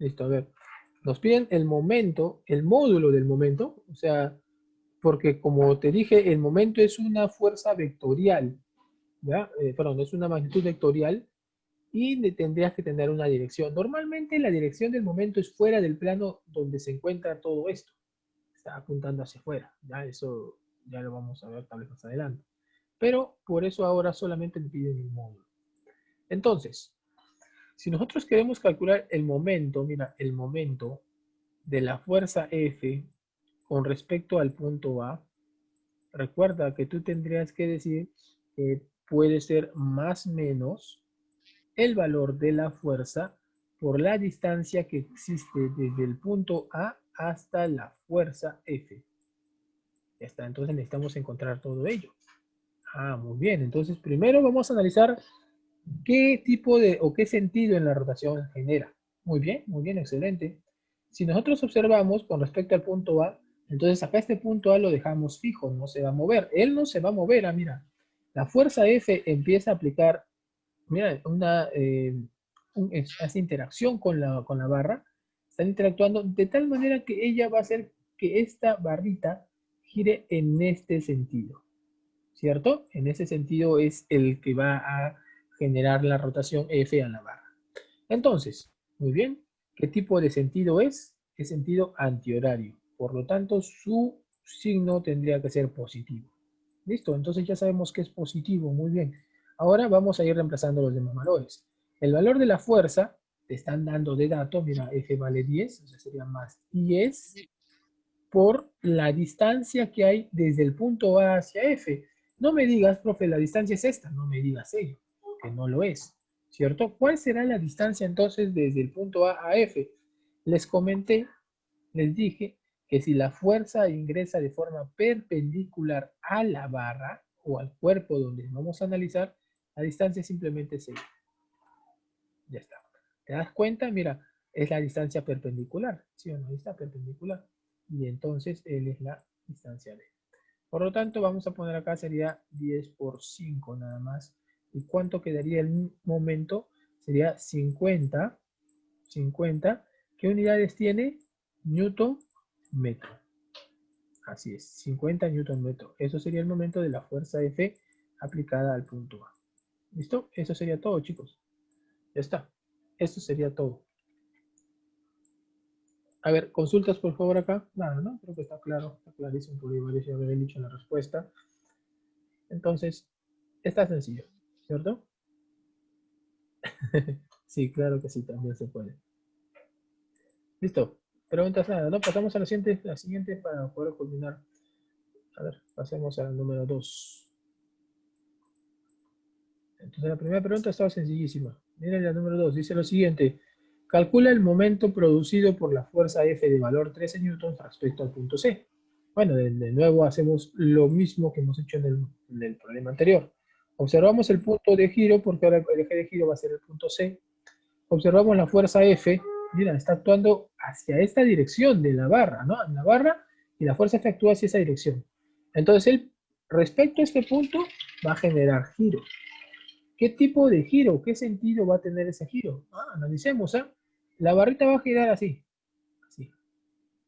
Listo, a ver. Nos piden el momento, el módulo del momento, o sea, porque como te dije, el momento es una fuerza vectorial, ¿ya? Perdón, es una magnitud vectorial y tendrías que tener una dirección. Normalmente la dirección del momento es fuera del plano donde se encuentra todo esto. Está apuntando hacia afuera, ¿ya? Eso ya lo vamos a ver tal vez más adelante. Pero por eso ahora solamente me piden el módulo. Entonces, si nosotros queremos calcular el momento, mira, el momento de la fuerza F con respecto al punto A, recuerda que tú tendrías que decir que puede ser más o menos el valor de la fuerza por la distancia que existe desde el punto A hasta la fuerza F. Ya está, entonces necesitamos encontrar todo ello. Ah, muy bien. Entonces primero vamos a analizar qué tipo de o qué sentido en la rotación genera. Muy bien, excelente. Si nosotros observamos con respecto al punto A, entonces acá este punto A lo dejamos fijo, no se va a mover. Él no se va a mover, mira. La fuerza F empieza a aplicar, mira, hace interacción con la barra, están interactuando de tal manera que ella va a hacer que esta barrita gire en este sentido, ¿cierto? En ese sentido es el que va a generar la rotación F a la barra. Entonces, muy bien, ¿qué tipo de sentido es? Es sentido antihorario. Por lo tanto, su signo tendría que ser positivo. Listo, entonces ya sabemos que es positivo, muy bien. Ahora vamos a ir reemplazando los demás valores. El valor de la fuerza, te están dando de dato, mira, F vale 10, o sea, sería más 10 por la distancia que hay desde el punto A hacia F. No me digas, profe, la distancia es esta, no me digas ello, que no lo es, ¿cierto? ¿Cuál será la distancia entonces desde el punto A F? Les comenté, les dije que si la fuerza ingresa de forma perpendicular a la barra o al cuerpo donde vamos a analizar, la distancia simplemente es ella. Ya está. ¿Te das cuenta? Mira, es la distancia perpendicular, ¿sí o no? Está perpendicular. Y entonces L es la distancia D. Por lo tanto, vamos a poner acá, sería 10 por 5 nada más. ¿Y cuánto quedaría el momento? Sería 50. 50. ¿Qué unidades tiene? Newton metro. Así es, 50 newton metro. Eso sería el momento de la fuerza F aplicada al punto A. ¿Listo? Eso sería todo, chicos. Ya está. Esto sería todo. A ver, consultas por favor acá. Nada, ¿no? Creo que está claro, está clarísimo, por igual ya había dicho en la respuesta. Entonces, está sencillo, ¿cierto? Sí, claro que sí, también se puede. Listo. Preguntas nada, ¿no? Pasamos a la siguiente para poder culminar. A ver, pasemos al número 2. Entonces, la primera pregunta estaba sencillísima. Miren la número 2. Dice lo siguiente. Calcula el momento producido por la fuerza F de valor 13 newtons respecto al punto C. Bueno, de nuevo hacemos lo mismo que hemos hecho en el problema anterior. Observamos el punto de giro, porque ahora el eje de giro va a ser el punto C. Observamos la fuerza F. Mira, está actuando hacia esta dirección de la barra, ¿no? En la barra, y la fuerza F actúa hacia esa dirección. Entonces, él, respecto a este punto, va a generar giro. ¿Qué tipo de giro? ¿Qué sentido va a tener ese giro? Analicemos, ¿eh? La barrita va a girar así, así.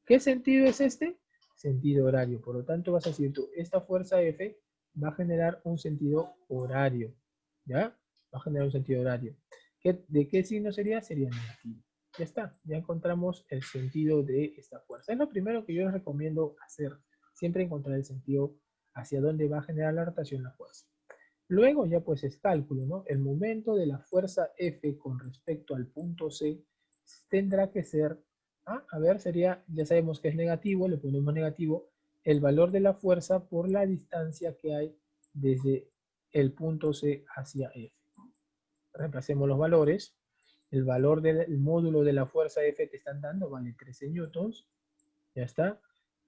¿Qué sentido es este? Sentido horario. Por lo tanto, vas a decir tú, esta fuerza F va a generar un sentido horario. ¿Ya? Va a generar un sentido horario. ¿De qué signo sería? Sería negativo. Ya está, ya encontramos el sentido de esta fuerza. Es lo primero que yo les recomiendo hacer. Siempre encontrar el sentido hacia dónde va a generar la rotación la fuerza. Luego ya pues es cálculo, ¿no? El momento de la fuerza F con respecto al punto C tendrá que ser, a ver, sería, ya sabemos que es negativo, le ponemos negativo, el valor de la fuerza por la distancia que hay desde el punto C hacia F. Reemplacemos los valores. El valor del módulo de la fuerza F te están dando, vale 13 newtons. Ya está.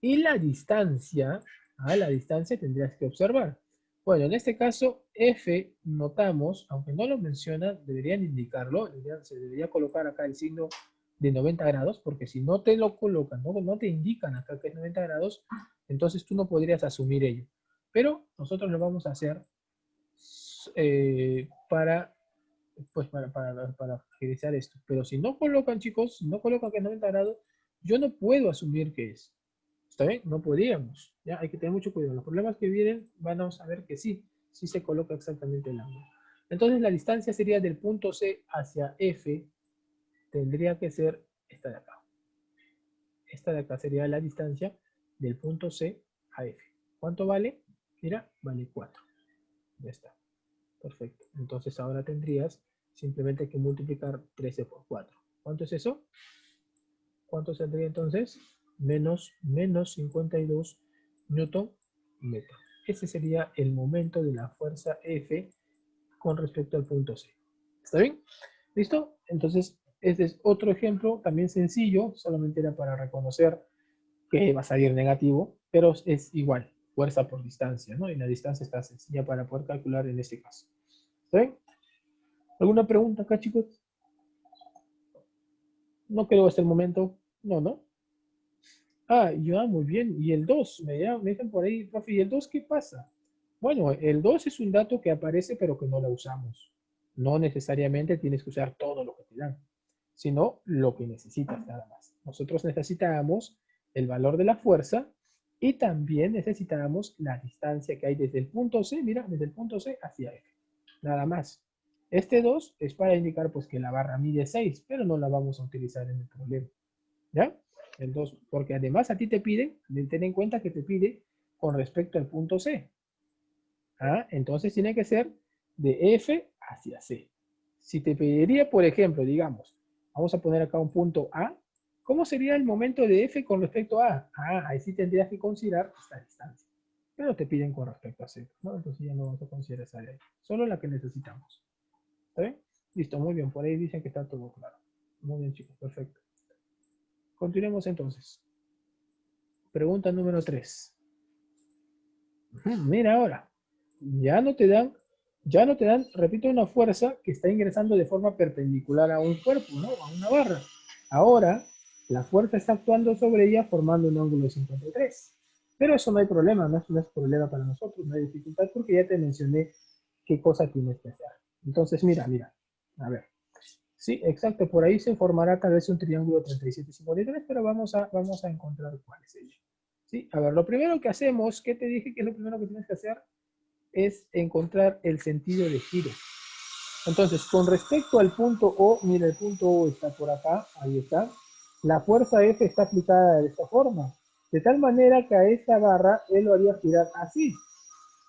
Y la distancia tendrías que observar. Bueno, en este caso, F, notamos, aunque no lo menciona, deberían indicarlo, se debería colocar acá el signo de 90 grados, porque si no te lo colocan, no te indican acá que es 90 grados, entonces tú no podrías asumir ello. Pero nosotros lo vamos a hacer para pues para agilizar esto. Pero si no colocan, chicos, si no colocan que es 90 grados, yo no puedo asumir que es. ¿Está bien? No podríamos. ¿Ya? Hay que tener mucho cuidado. Los problemas que vienen, vamos a ver que sí, sí se coloca exactamente el ángulo. Entonces la distancia sería del punto C hacia F, tendría que ser esta de acá. Esta de acá sería la distancia del punto C a F. ¿Cuánto vale? Mira, vale 4. Ya está. Perfecto. Entonces ahora tendrías simplemente que multiplicar 13 por 4. ¿Cuánto es eso? ¿Cuánto saldría entonces? Menos 52 newton metro. Ese sería el momento de la fuerza F con respecto al punto C. ¿Está bien? ¿Listo? Entonces, este es otro ejemplo también sencillo, solamente era para reconocer que va a salir negativo, pero es igual, fuerza por distancia, ¿no? Y la distancia está sencilla para poder calcular en este caso. ¿Está bien? ¿Alguna pregunta acá, chicos? No creo hasta el momento. No, ¿no? Ah, ya, muy bien. Y el 2 me dicen por ahí, profe, ¿y el 2 qué pasa? Bueno, el 2 es un dato que aparece pero que no lo usamos. No necesariamente tienes que usar todo lo que te dan, sino lo que necesitas nada más. Nosotros necesitamos el valor de la fuerza y también necesitamos la distancia que hay desde el punto C, mira, desde el punto C hacia F. Nada más. Este 2 es para indicar pues que la barra mide 6, pero no la vamos a utilizar en el problema. ¿Ya? El 2, porque además a ti te piden, ten en cuenta que te pide con respecto al punto C. ¿Ah? Entonces tiene que ser de F hacia C. Si te pediría, por ejemplo, digamos, vamos a poner acá un punto A, ¿cómo sería el momento de F con respecto a A? Ah, ahí sí tendrías que considerar esta distancia. Pero te piden con respecto a C, ¿no? Entonces ya no vamos a considerar esa de ahí. Solo la que necesitamos. ¿Está bien? Listo, muy bien. Por ahí dicen que está todo claro. Muy bien, chicos, perfecto. Continuemos entonces. Pregunta número 3. Mira ahora, ya no te dan, repito, una fuerza que está ingresando de forma perpendicular a un cuerpo, ¿no? A una barra. Ahora, la fuerza está actuando sobre ella formando un ángulo de 53. Pero eso no hay problema, no es problema para nosotros, no hay dificultad porque ya te mencioné qué cosa tienes que hacer. Entonces, mira, a ver. Sí, exacto, por ahí se formará tal vez un triángulo 37-53, pero vamos a encontrar cuál es ello. Sí, a ver, lo primero que hacemos, ¿qué te dije que es lo primero que tienes que hacer? Es encontrar el sentido de giro. Entonces, con respecto al punto O, mira, el punto O está por acá, ahí está. La fuerza F está aplicada de esta forma, de tal manera que a esta barra él lo haría girar así,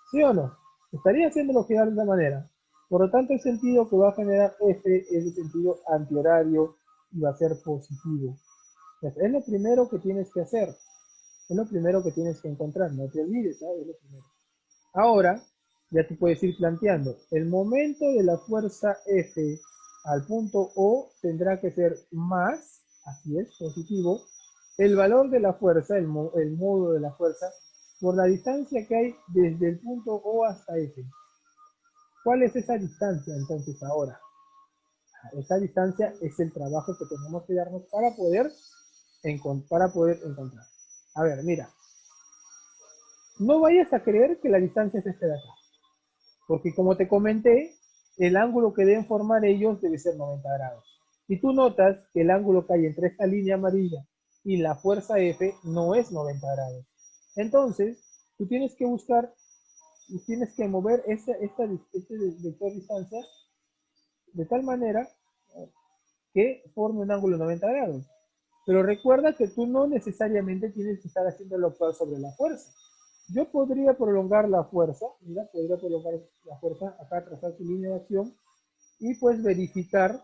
¿sí o no? Estaría haciéndolo girar de esta manera. Por lo tanto, el sentido que va a generar F es el sentido antihorario y va a ser positivo. Entonces, es lo primero que tienes que hacer. Es lo primero que tienes que encontrar. No te olvides, ¿sabes? Es lo primero. Ahora, ya te puedes ir planteando. El momento de la fuerza F al punto O tendrá que ser más, así es, positivo, el valor de la fuerza, el modo de la fuerza, por la distancia que hay desde el punto O hasta F. ¿Cuál es esa distancia entonces ahora? Esa distancia es el trabajo que tenemos que darnos para poder encontrar. A ver, mira, no vayas a creer que la distancia es esta de acá, porque como te comenté, el ángulo que deben formar ellos debe ser 90 grados. Y tú notas que el ángulo que hay entre esta línea amarilla y la fuerza F no es 90 grados. Entonces, tú tienes que buscar y tienes que mover este vector distancia de tal manera que forme un ángulo de 90 grados. Pero recuerda que tú no necesariamente tienes que estar haciéndolo actuar sobre la fuerza. Yo podría prolongar la fuerza, mira, podría prolongar la fuerza, acá trazar su línea de acción y pues verificar,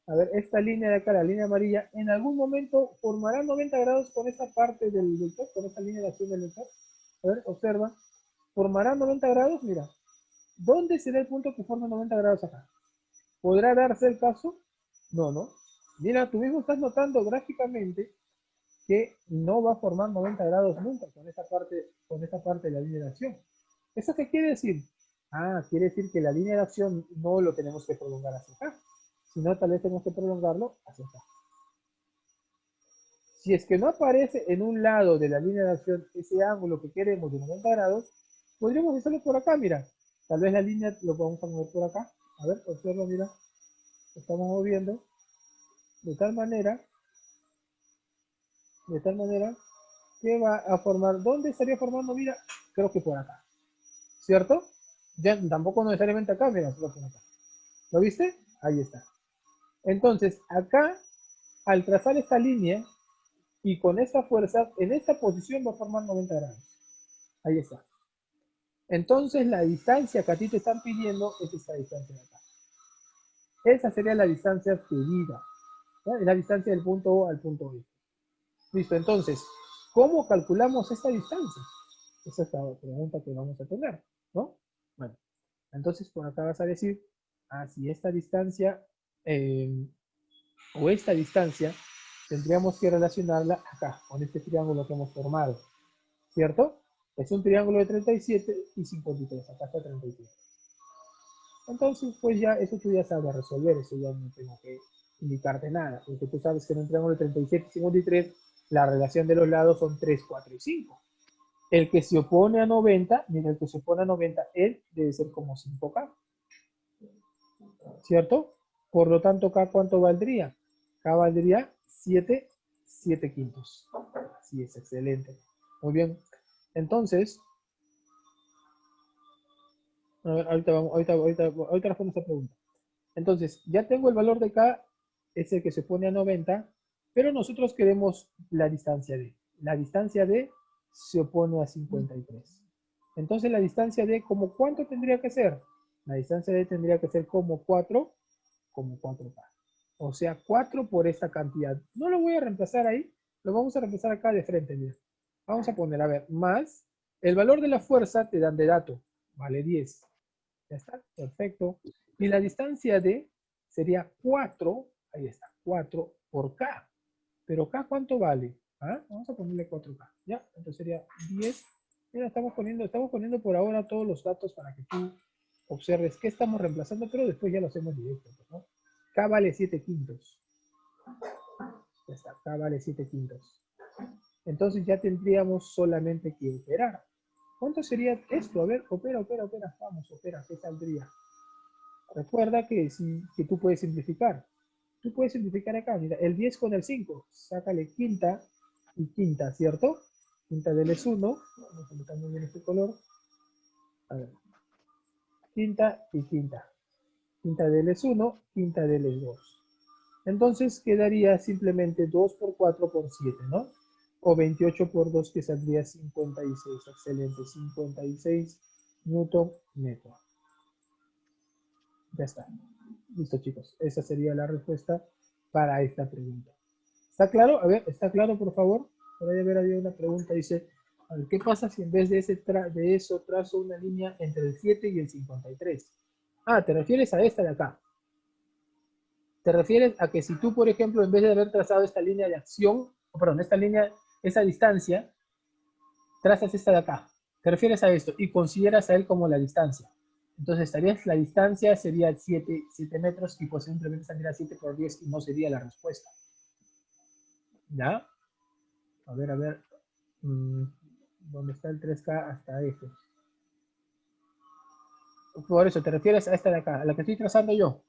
a ver, esta línea de acá, la línea amarilla, en algún momento formará 90 grados con esta parte del vector, con esta línea de acción del vector. A ver, observa, formará 90 grados, mira. ¿Dónde será el punto que forma 90 grados acá? ¿Podrá darse el caso? No, no. Mira, tú mismo estás notando gráficamente que no va a formar 90 grados nunca con esta parte de la línea de acción. ¿Eso qué quiere decir? Ah, quiere decir que la línea de acción no lo tenemos que prolongar hacia acá, sino tal vez tenemos que prolongarlo hacia acá. Si es que no aparece en un lado de la línea de acción ese ángulo que queremos de 90 grados, podríamos hacerlo por acá, mira. Tal vez la línea lo vamos a mover por acá. A ver, observa, mira. Estamos moviendo de tal manera que va a formar, ¿dónde estaría formando? Mira, creo que por acá, ¿cierto? Ya tampoco necesariamente acá, mira, solo por acá. ¿Lo viste? Ahí está. Entonces, acá, al trazar esta línea y con esta fuerza, en esta posición va a formar 90 grados. Ahí está. Entonces, la distancia que a ti te están pidiendo es esta distancia de acá. Esa sería la distancia pedida. ¿Ya? Es la distancia del punto O al punto B. Listo, entonces, ¿cómo calculamos esta distancia? Esa es la pregunta que vamos a tener, ¿no? Bueno, entonces por acá vas a decir, si esta distancia o esta distancia tendríamos que relacionarla acá, con este triángulo que hemos formado, ¿cierto? Es un triángulo de 37 y 53, acá está 37. Entonces, pues ya, eso tú ya sabes resolver, eso ya no tengo que indicarte nada, porque tú sabes que en un triángulo de 37 y 53, la relación de los lados son 3, 4 y 5. El que se opone a 90, mira, el que se opone a 90, él debe ser como 5K, ¿cierto? Por lo tanto, K, ¿cuánto valdría? K valdría 7 quintos. Así es, excelente. Muy bien. Entonces, a ver, ahorita respondo esta pregunta. Entonces, ya tengo el valor de K, es el que se pone a 90, pero nosotros queremos la distancia D. La distancia D se opone a 53. Entonces, la distancia D, ¿como cuánto tendría que ser? La distancia D tendría que ser como 4, como 4K. O sea, 4 por esta cantidad. No lo voy a reemplazar ahí, lo vamos a reemplazar acá de frente, mira. Vamos a poner, a ver, más el valor de la fuerza te dan de dato, vale 10. Ya está, perfecto. Y la distancia D sería 4, ahí está, 4 por K. Pero K, ¿cuánto vale? Vamos a ponerle 4K, ¿ya? Entonces sería 10. Mira, estamos poniendo por ahora todos los datos para que tú observes qué estamos reemplazando, pero después ya lo hacemos directo, ¿no? K vale 7 quintos. Ya está, K vale 7 quintos. Entonces ya tendríamos solamente que operar. ¿Cuánto sería esto? A ver, opera. Vamos, opera, ¿qué saldría? Recuerda que tú puedes simplificar. Tú puedes simplificar acá, mira, el 10 con el 5, sácale quinta y quinta, ¿cierto? Quinta del es 1, vamos a meter muy bien este color. A ver, quinta y quinta. Quinta del es 1, quinta del es 2. Entonces quedaría simplemente 2 por 4 por 7, ¿no? O 28 por 2 que saldría 56. Excelente, 56 newton metro. Ya está. Listo, chicos. Esa sería la respuesta para esta pregunta. ¿Está claro? A ver, ¿está claro, por favor? Por ahí había una pregunta, dice, a ver, ¿qué pasa si en vez de, de eso trazo una línea entre el 7 y el 53? ¿Te refieres a esta de acá? ¿Te refieres a que si tú, por ejemplo, en vez de haber trazado esta línea de acción, perdón, esta distancia, trazas esta de acá? ¿Te refieres a esto y consideras a él como la distancia? Entonces, la distancia sería 7 metros y pues simplemente saldría 7 por 10 y no sería la respuesta. ¿Ya? A ver. ¿Dónde está el 3K hasta F? Por eso, ¿te refieres a esta de acá? A la que estoy trazando yo.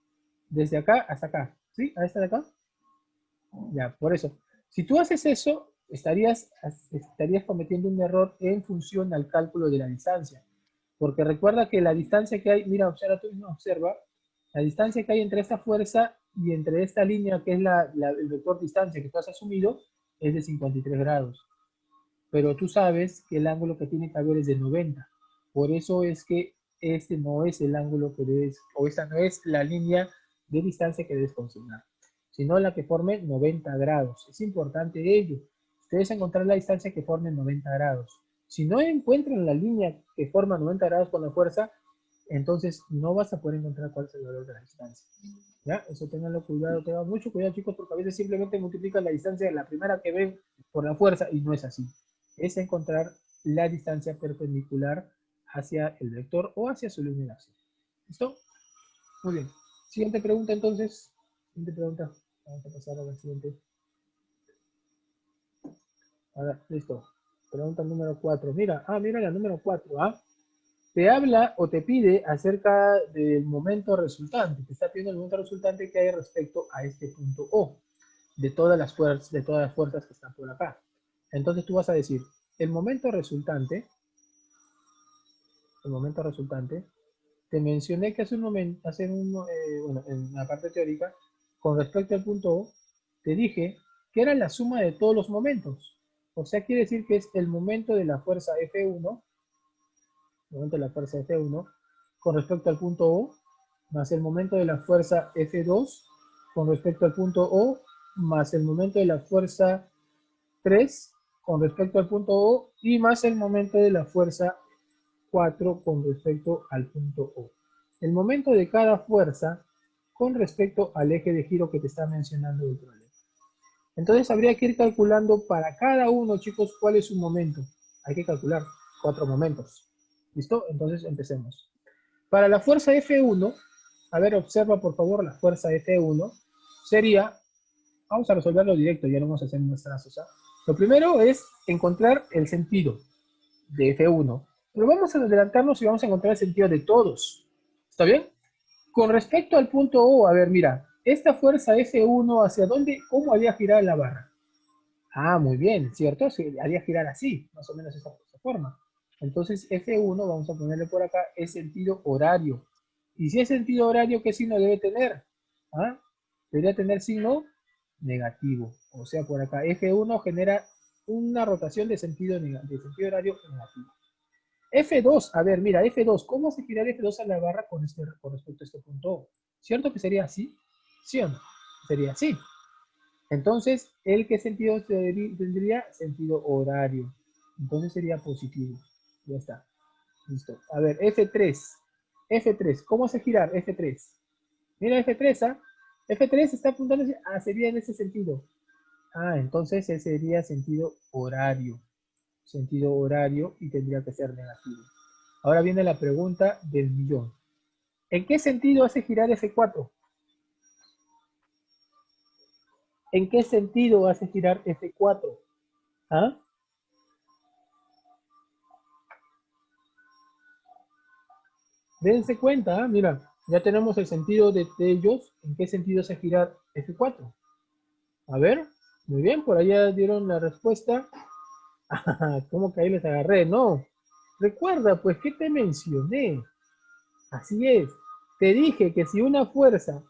Desde acá hasta acá. ¿Sí? ¿A esta de acá? Ya, por eso. Si tú haces eso, estarías cometiendo un error en función al cálculo de la distancia. Porque recuerda que la distancia que hay, mira, observa tú mismo, observa, la distancia que hay entre esta fuerza y entre esta línea, que es el vector distancia que tú has asumido, es de 53 grados. Pero tú sabes que el ángulo que tiene que haber es de 90. Por eso es que este no es el ángulo que debes, o esta no es la línea de distancia que debes consignar, sino la que forme 90 grados. Es importante ello. Ustedes encontrar la distancia que forme 90 grados. Si no encuentran la línea que forma 90 grados con la fuerza, entonces no vas a poder encontrar cuál es el valor de la distancia. ¿Ya? Eso tenganlo cuidado, tengan mucho cuidado, chicos, porque a veces simplemente multiplican la distancia de la primera que ven por la fuerza y no es así. Es encontrar la distancia perpendicular hacia el vector o hacia su línea de acción. ¿Listo? Muy bien. Siguiente pregunta, entonces. Siguiente pregunta. Vamos a pasar a la siguiente. Ahora, listo. Pregunta número 4. Mira la número 4, te habla o te pide acerca del momento resultante. Te está pidiendo el momento resultante que hay respecto a este punto O, de todas las fuerzas que están por acá. Entonces tú vas a decir, el momento resultante, te mencioné que hace un momento, bueno, en la parte teórica, con respecto al punto O, te dije que era la suma de todos los momentos. O sea, quiere decir que es el momento de la fuerza F1, con respecto al punto O, más el momento de la fuerza F2 con respecto al punto O, más el momento de la fuerza 3 con respecto al punto O, y más el momento de la fuerza 4 con respecto al punto O. El momento de cada fuerza con respecto al eje de giro que te está mencionando el problema. Entonces habría que ir calculando para cada uno, chicos, cuál es su momento. Hay que calcular 4 momentos. ¿Listo? Entonces empecemos. Para la fuerza F1, a ver, observa por favor la fuerza F1, sería, vamos a resolverlo directo, ya no vamos a hacer unos trazos. Lo primero es encontrar el sentido de F1, pero vamos a adelantarnos y vamos a encontrar el sentido de todos. ¿Está bien? Con respecto al punto O, a ver, mira, esta fuerza F1, ¿hacia dónde? ¿Cómo haría girar la barra? Ah, muy bien, ¿cierto? Se haría girar así, más o menos de esta forma. Entonces F1, vamos a ponerle por acá, es sentido horario. Y si es sentido horario, ¿qué signo debe tener? ¿Ah? Debería tener signo negativo. O sea, por acá F1 genera una rotación de sentido horario negativo. F2, a ver, mira, F2, ¿cómo se girar F2 a la barra con respecto a este punto O? ¿Cierto que sería así? ¿Sí o no? Sería así. Entonces, ¿el qué sentido tendría? Sentido horario. Entonces sería positivo. Ya está. Listo. A ver, F3. F3, ¿cómo hace girar F3? Mira F3, ¿ah? F3 está apuntando sería en ese sentido. Ah, entonces ese sería sentido horario. Sentido horario y tendría que ser negativo. Ahora viene la pregunta del millón. ¿En qué sentido hace girar F4? ¿En qué sentido hace girar F4? ¿Ah? Dense cuenta, mira, ya tenemos el sentido de ellos. ¿En qué sentido hace girar F4? A ver, muy bien, por allá dieron la respuesta. ¿Cómo que ahí les agarré? No. Recuerda, pues, ¿qué te mencioné? Así es. Te dije que si una fuerza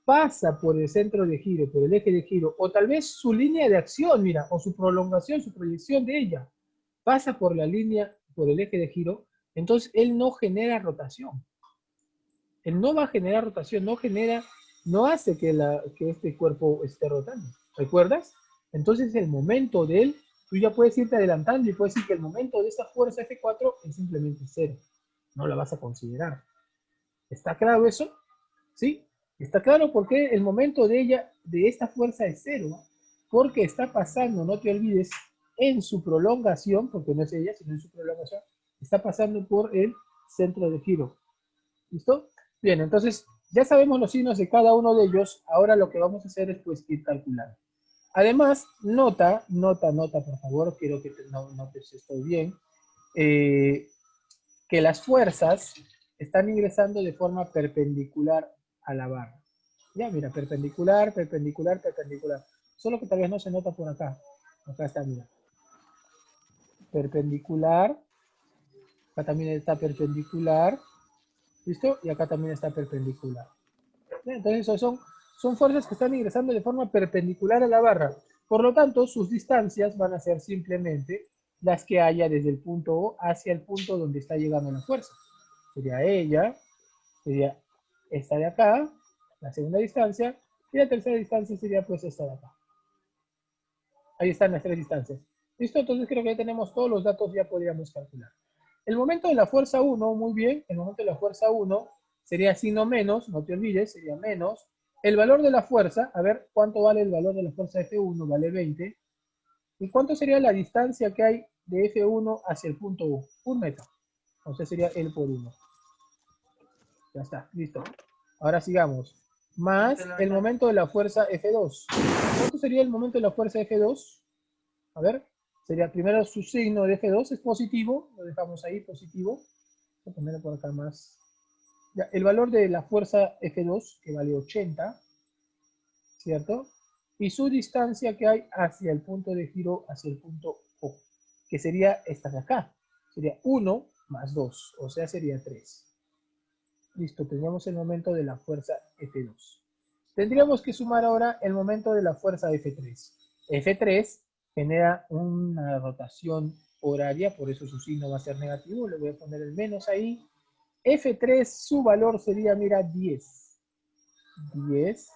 pasa por el centro de giro, por el eje de giro, o tal vez su línea de acción, mira, o su prolongación, su proyección de ella, pasa por la línea, por el eje de giro, entonces él no genera rotación. Él no va a generar rotación, no hace que este cuerpo esté rotando. ¿Recuerdas? Entonces el momento de él, tú ya puedes irte adelantando y puedes decir que el momento de esta fuerza F4 es simplemente cero. No la vas a considerar. ¿Está claro eso? ¿Sí? Está claro por qué el momento de esta fuerza es cero. Porque está pasando, no te olvides, en su prolongación, porque no es ella, sino en su prolongación, está pasando por el centro de giro. ¿Listo? Bien, entonces ya sabemos los signos de cada uno de ellos. Ahora lo que vamos a hacer es pues ir calculando. Además, nota, por favor, quiero que notes esto bien, que las fuerzas están ingresando de forma perpendicular a la barra. Ya, mira, perpendicular. Solo que tal vez no se nota por acá. Acá está, mira. Perpendicular. Acá también está perpendicular. ¿Listo? Y acá también está perpendicular. Entonces, son fuerzas que están ingresando de forma perpendicular a la barra. Por lo tanto, sus distancias van a ser simplemente las que haya desde el punto O hacia el punto donde está llegando la fuerza. Sería ella, sería esta de acá, la segunda distancia, y la tercera distancia sería pues esta de acá. Ahí están las tres distancias. ¿Listo? Entonces creo que ya tenemos todos los datos, ya podríamos calcular. El momento de la fuerza 1, muy bien, el momento de la fuerza 1 sería signo menos, no te olvides, sería menos. El valor de la fuerza, a ver, ¿cuánto vale el valor de la fuerza F1? Vale 20. ¿Y cuánto sería la distancia que hay de F1 hacia el punto U? 1 metro. Entonces sería L por 1. Ya está, listo. Ahora sigamos. Más el momento de la fuerza F2. ¿Cuánto sería el momento de la fuerza F2? A ver, sería primero su signo de F2 es positivo, lo dejamos ahí, positivo. Voy a ponerlo por acá más. Ya, el valor de la fuerza F2, que vale 80, ¿cierto? Y su distancia que hay hacia el punto de giro, hacia el punto O, que sería esta de acá. Sería 1 más 2, o sea, sería 3. Listo, teníamos el momento de la fuerza F2. Tendríamos que sumar ahora el momento de la fuerza F3. F3 genera una rotación horaria, por eso su signo va a ser negativo. Le voy a poner el menos ahí. F3, su valor sería, mira, 10. 10,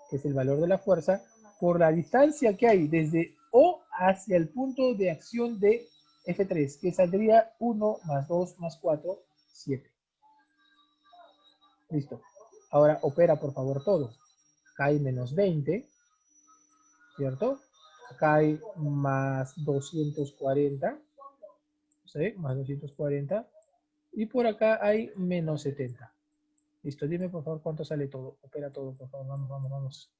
que es el valor de la fuerza, por la distancia que hay desde O hacia el punto de acción de F3, que saldría 1 más 2 más 4, 7. Listo. Ahora opera por favor todo. Acá hay menos 20, ¿cierto? Acá hay más 240, ¿sí? Más 240. Y por acá hay menos 70. Listo, dime por favor cuánto sale todo. Opera todo, por favor. Vamos, vamos, vamos.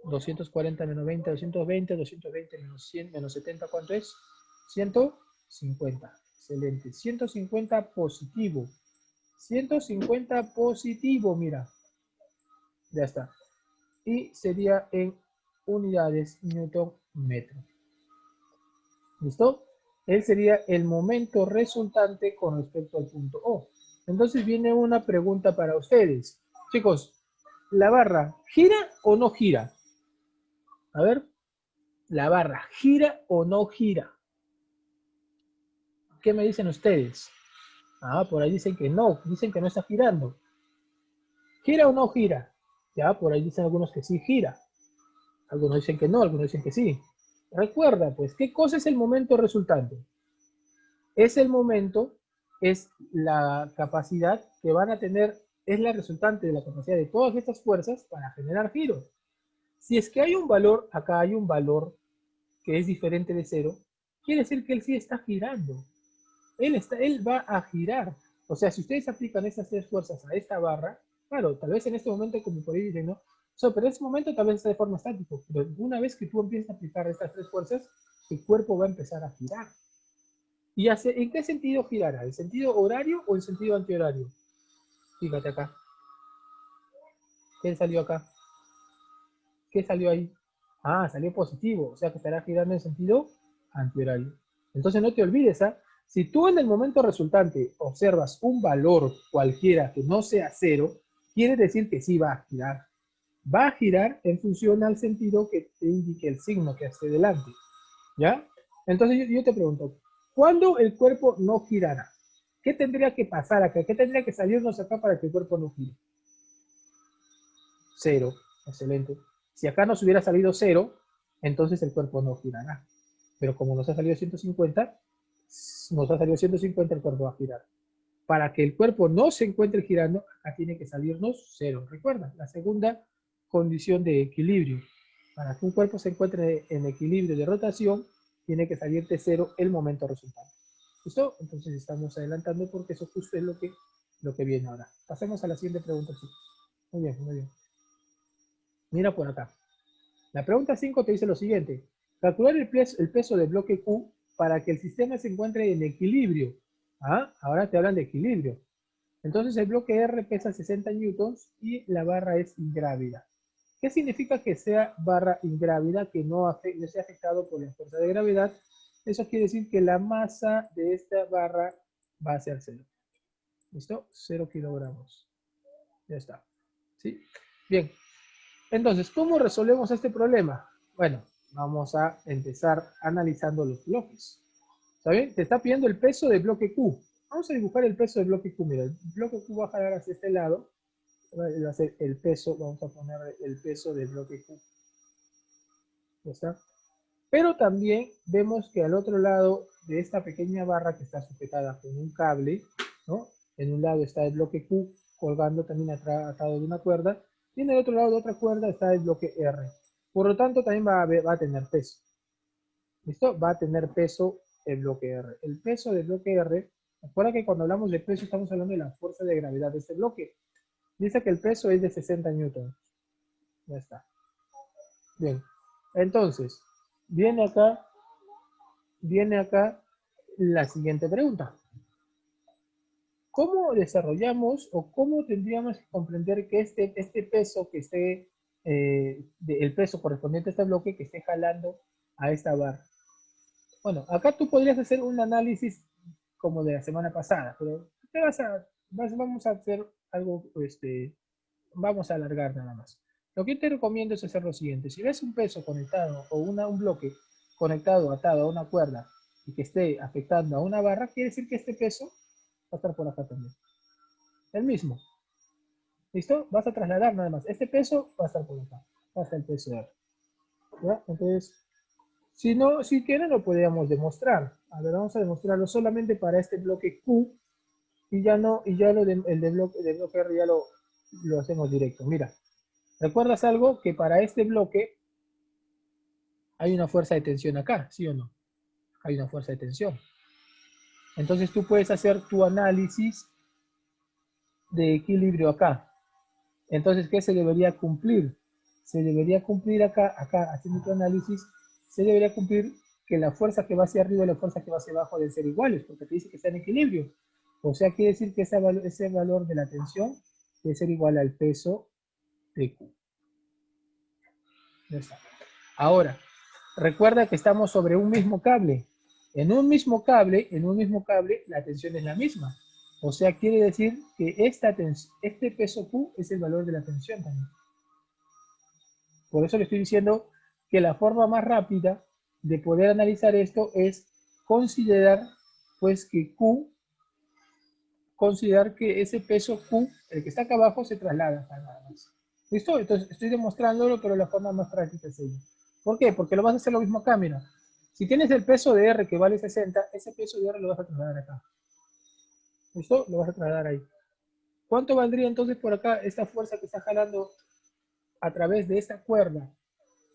240 menos 20, 220, 220 menos 100, menos 70, ¿cuánto es? 150. Excelente. 150 positivo. 150 positivo, mira. Ya está. Y sería en unidades Newton metro. ¿Listo? Él sería el momento resultante con respecto al punto O. Entonces viene una pregunta para ustedes. Chicos, ¿la barra gira o no gira? A ver, ¿la barra gira o no gira? ¿Qué me dicen ustedes? Ah, por ahí dicen que no está girando. ¿Gira o no gira? Ya, por ahí dicen algunos que sí gira. Algunos dicen que no, algunos dicen que sí. Recuerda, pues, ¿qué cosa es el momento resultante? Es el momento, es la capacidad que van a tener, es la resultante de la capacidad de todas estas fuerzas para generar giros. Si es que hay un valor, acá hay un valor que es diferente de cero, quiere decir que él sí está girando. Él va a girar. O sea, si ustedes aplican estas tres fuerzas a esta barra, claro, tal vez en este momento, como por ahí dicen, ¿no? Pero en este momento tal vez está de forma estática, pero una vez que tú empiezas a aplicar estas tres fuerzas, el cuerpo va a empezar a girar. ¿Y en qué sentido girará? ¿El sentido horario o el sentido antihorario? Fíjate acá. ¿Qué salió acá? ¿Qué salió ahí? Ah, salió positivo, o sea que estará girando en sentido antihorario. Entonces no te olvides, ¿ah? Si tú en el momento resultante observas un valor cualquiera que no sea cero, quiere decir que sí va a girar. Va a girar en función al sentido que te indique el signo que esté delante. ¿Ya? Entonces yo te pregunto, ¿cuándo el cuerpo no girará? ¿Qué tendría que pasar acá? ¿Qué tendría que salirnos acá para que el cuerpo no gire? Cero. Excelente. Si acá nos hubiera salido cero, entonces el cuerpo no girará. Pero como nos ha salido 150, el cuerpo va a girar. Para que el cuerpo no se encuentre girando, acá tiene que salirnos cero. Recuerda, la segunda condición de equilibrio. Para que un cuerpo se encuentre en equilibrio de rotación, tiene que salirte cero el momento resultante. ¿Listo? Entonces estamos adelantando porque eso justo es lo que viene ahora. Pasemos a la siguiente pregunta, chicos. Muy bien, muy bien. Mira por acá. La pregunta 5 te dice lo siguiente. Calcular el peso del bloque Q para que el sistema se encuentre en equilibrio. ¿Ah? Ahora te hablan de equilibrio. Entonces el bloque R pesa 60 newtons y la barra es ingrávida. ¿Qué significa que sea barra ingrávida, que no sea afectado por la fuerza de gravedad? Eso quiere decir que la masa de esta barra va a ser cero. ¿Listo? 0 kilogramos. Ya está. ¿Sí? Bien. Entonces, ¿cómo resolvemos este problema? Bueno, vamos a empezar analizando los bloques. ¿Está bien? Te está pidiendo el peso del bloque Q. Vamos a dibujar el peso del bloque Q. Mira, el bloque Q va a jalar hacia este lado. Va a ser el peso, vamos a poner el peso del bloque Q. ¿Ya está? Pero también vemos que al otro lado de esta pequeña barra que está sujetada con un cable, ¿no? En un lado está el bloque Q colgando también atado de una cuerda, y en el otro lado de otra cuerda está el bloque R. Por lo tanto, también va a tener peso. ¿Listo? Va a tener peso el bloque R. El peso del bloque R, recuerda que cuando hablamos de peso estamos hablando de la fuerza de gravedad de este bloque. Dice que el peso es de 60 newtons. Ya está. Bien. Entonces, viene acá la siguiente pregunta. ¿cómo desarrollamos o cómo tendríamos que comprender que este peso que esté, el peso correspondiente a este bloque que esté jalando a esta barra? Bueno, acá tú podrías hacer un análisis como de la semana pasada, pero vamos a hacer algo, vamos a alargar nada más. Lo que te recomiendo es hacer lo siguiente. Si ves un peso conectado o un bloque conectado, atado a una cuerda y que esté afectando a una barra, quiere decir que este peso va a estar por acá también. El mismo. ¿Listo? Vas a trasladar nada más. Este peso va a estar por acá. Va a estar el peso R. ¿Ya? Entonces, si no, si quieren lo podríamos demostrar. A ver, vamos a demostrarlo solamente para este bloque Q y ya no, y ya el de bloque R ya lo hacemos directo. Mira, ¿recuerdas algo? Que para este bloque hay una fuerza de tensión acá, ¿sí o no? Hay una fuerza de tensión. Entonces tú puedes hacer tu análisis de equilibrio acá. Entonces, ¿qué se debería cumplir? Se debería cumplir acá haciendo tu análisis, se debería cumplir que la fuerza que va hacia arriba y la fuerza que va hacia abajo deben ser iguales, porque te dice que está en equilibrio. O sea, quiere decir que ese valor de la tensión debe ser igual al peso de Q. Ya está. Ahora, recuerda que estamos sobre un mismo cable. En un mismo cable, la tensión es la misma. O sea, quiere decir que este peso Q es el valor de la tensión también. Por eso le estoy diciendo que la forma más rápida de poder analizar esto es considerar, pues, considerar que ese peso Q, el que está acá abajo, se traslada acá nada más. ¿Listo? Entonces estoy demostrándolo, pero la forma más práctica es ella. ¿Por qué? Porque lo vas a hacer lo mismo acá, mira. Si tienes el peso de R que vale 60, ese peso de R lo vas a trasladar acá. ¿Listo? Lo vas a trasladar ahí. ¿Cuánto valdría entonces por acá esta fuerza que está jalando a través de esta cuerda?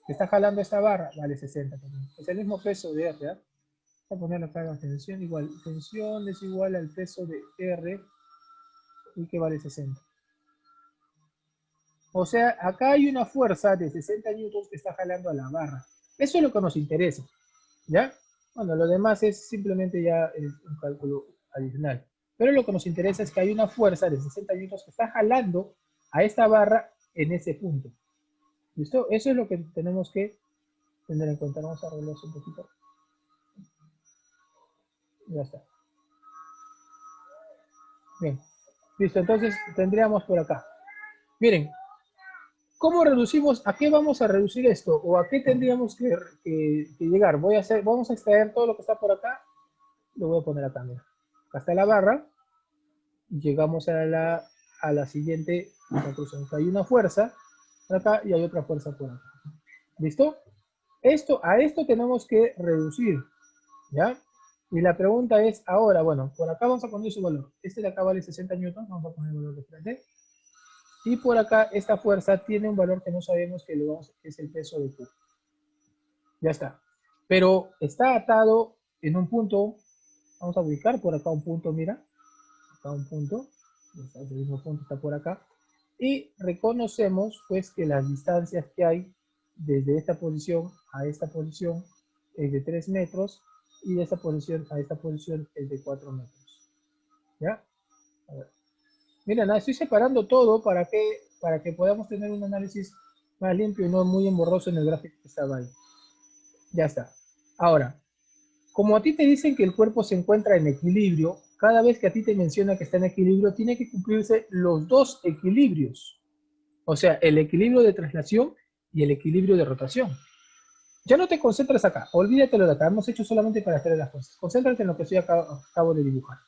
Que está jalando esta barra, vale 60 también. Es el mismo peso de R, ¿eh? Voy a ponerlo acá en tensión igual. Tensión es igual al peso de R y que vale 60. O sea, acá hay una fuerza de 60 newtons que está jalando a la barra. Eso es lo que nos interesa, ¿ya? Bueno, lo demás es simplemente ya un cálculo adicional. Pero lo que nos interesa es que hay una fuerza de 60 newtons que está jalando a esta barra en ese punto. ¿Listo? Eso es lo que tenemos que tener en cuenta. Vamos a arreglar eso un poquito. Ya está. Bien. Listo, entonces tendríamos por acá. Miren, ¿cómo reducimos? ¿A qué vamos a reducir esto? ¿O a qué tendríamos que llegar? Vamos a extraer todo lo que está por acá. Lo voy a poner acá, mira. Acá está la barra. Y llegamos a la siguiente conclusión. Hay una fuerza por acá y hay otra fuerza por acá. ¿Listo? A esto tenemos que reducir, ¿ya? Y la pregunta es ahora, bueno, por acá vamos a poner su valor. Este de acá vale 60 newtons, vamos a poner el valor de frente. Y por acá esta fuerza tiene un valor que no sabemos que es el peso de Q. Ya está. Pero está atado en un punto. Vamos a ubicar por acá un punto, mira. Acá un punto. El mismo punto está por acá. Y reconocemos pues que las distancias que hay desde esta posición a esta posición es de 3 metros y de esta posición a esta posición es de 4 metros. ¿Ya? A ver. Miren, estoy separando todo para que podamos tener un análisis más limpio y no muy emborroso en el gráfico que estaba ahí. Ya está. Ahora, como a ti te dicen que el cuerpo se encuentra en equilibrio, cada vez que a ti te menciona que está en equilibrio, tiene que cumplirse los dos equilibrios. O sea, el equilibrio de traslación y el equilibrio de rotación. Ya no te concentras acá, olvídatelo de acá, hemos hecho solamente para hacer las cosas. Concéntrate en lo que estoy acabo de dibujar.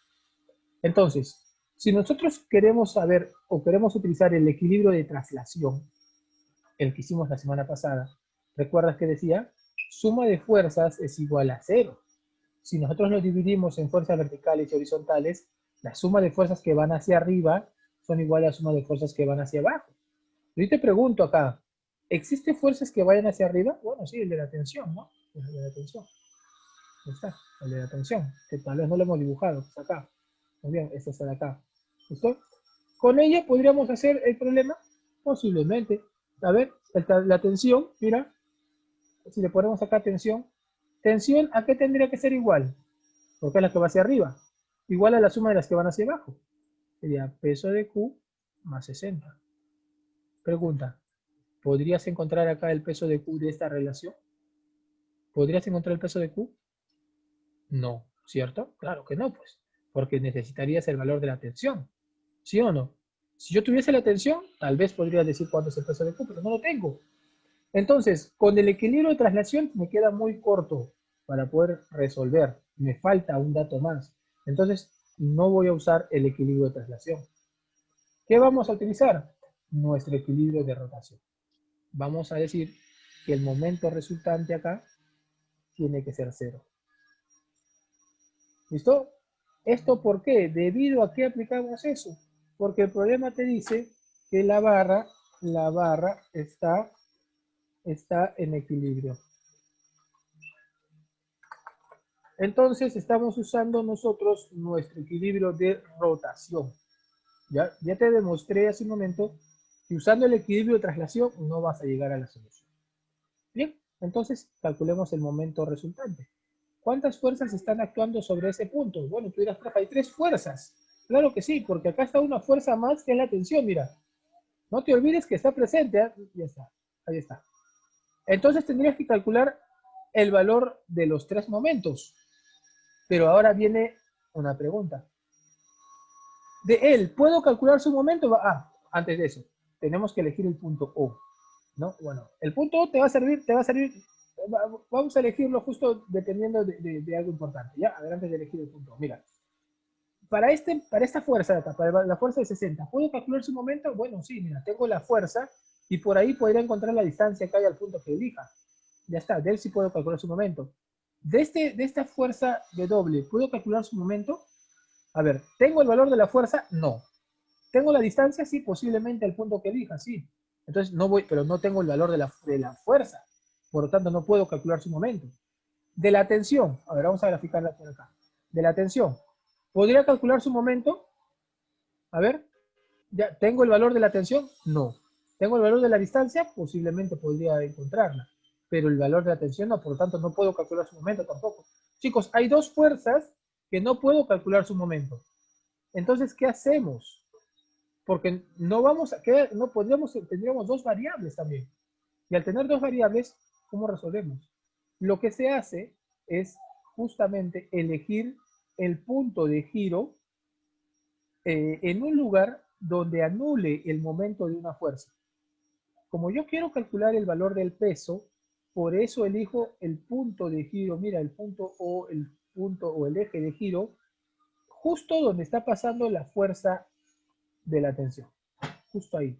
Entonces, si nosotros queremos saber o queremos utilizar el equilibrio de traslación, el que hicimos la semana pasada, ¿recuerdas que decía? Suma de fuerzas es igual a 0. Si nosotros lo dividimos en fuerzas verticales y horizontales, la suma de fuerzas que van hacia arriba son igual a la suma de fuerzas que van hacia abajo. Yo te pregunto acá, ¿existen fuerzas que vayan hacia arriba? Bueno, sí, el de la tensión, ¿no? El de la tensión. Ahí está, el de la tensión, que tal vez no lo hemos dibujado, está acá. Muy bien, este está de acá. ¿Listo? ¿Con ella podríamos hacer el problema? Posiblemente. A ver, la tensión, mira, si le ponemos acá tensión, ¿a qué tendría que ser igual? Porque es la que va hacia arriba. Igual a la suma de las que van hacia abajo. Sería peso de Q más 60. Pregunta, ¿podrías encontrar acá el peso de Q de esta relación? ¿Podrías encontrar el peso de Q? No, ¿cierto? Claro que no, pues, porque necesitarías el valor de la tensión, ¿sí o no? Si yo tuviese la tensión, tal vez podría decir cuánto es el peso de Q, pero no lo tengo. Entonces, con el equilibrio de traslación me queda muy corto para poder resolver. Me falta un dato más. Entonces, no voy a usar el equilibrio de traslación. ¿Qué vamos a utilizar? Nuestro equilibrio de rotación. Vamos a decir que el momento resultante acá tiene que ser cero. ¿Listo? ¿Esto por qué? ¿Debido a qué aplicamos eso? Porque el problema te dice que la barra está en equilibrio. Entonces estamos usando nosotros nuestro equilibrio de rotación. Ya te demostré hace un momento que usando el equilibrio de traslación no vas a llegar a la solución. Bien, entonces calculemos el momento resultante. ¿Cuántas fuerzas están actuando sobre ese punto? Bueno, tú dirás, profe, hay 3 fuerzas. Claro que sí, porque acá está una fuerza más que es la tensión, mira. No te olvides que está presente, ¿eh? Ya está, ahí está. Entonces tendrías que calcular el valor de los 3 momentos. Pero ahora viene una pregunta. De él, ¿puedo calcular su momento? Antes de eso, tenemos que elegir el punto O, ¿no? Bueno, el punto O te va a servir, vamos a elegirlo justo dependiendo de algo importante, ¿ya? A ver, antes de elegir el punto O, mira. Para esta fuerza de acá, para la fuerza de 60, ¿puedo calcular su momento? Bueno, sí, mira, tengo la fuerza y por ahí podría encontrar la distancia que hay al punto que elija. Ya está, de él sí puedo calcular su momento. De esta fuerza de doble, ¿puedo calcular su momento? A ver, ¿tengo el valor de la fuerza? No. ¿Tengo la distancia? Sí, posiblemente el punto que elija, sí. Entonces no voy, pero no tengo el valor de la fuerza. Por lo tanto, no puedo calcular su momento. De la tensión, a ver, vamos a graficarla por acá. De la tensión, ¿podría calcular su momento? A ver, ¿ya tengo el valor de la tensión? No. ¿Tengo el valor de la distancia? Posiblemente podría encontrarla. Pero el valor de la tensión no, por lo tanto no puedo calcular su momento tampoco. Chicos, hay 2 fuerzas que no puedo calcular su momento. Entonces, ¿qué hacemos? Porque no vamos a quedar, no podríamos, tendríamos 2 variables también. Y al tener 2 variables, ¿cómo resolvemos? Lo que se hace es justamente elegir el punto de giro en un lugar donde anule el momento de una fuerza. Como yo quiero calcular el valor del peso, por eso elijo el punto de giro, mira, el punto o el eje de giro, justo donde está pasando la fuerza de la tensión. Justo ahí.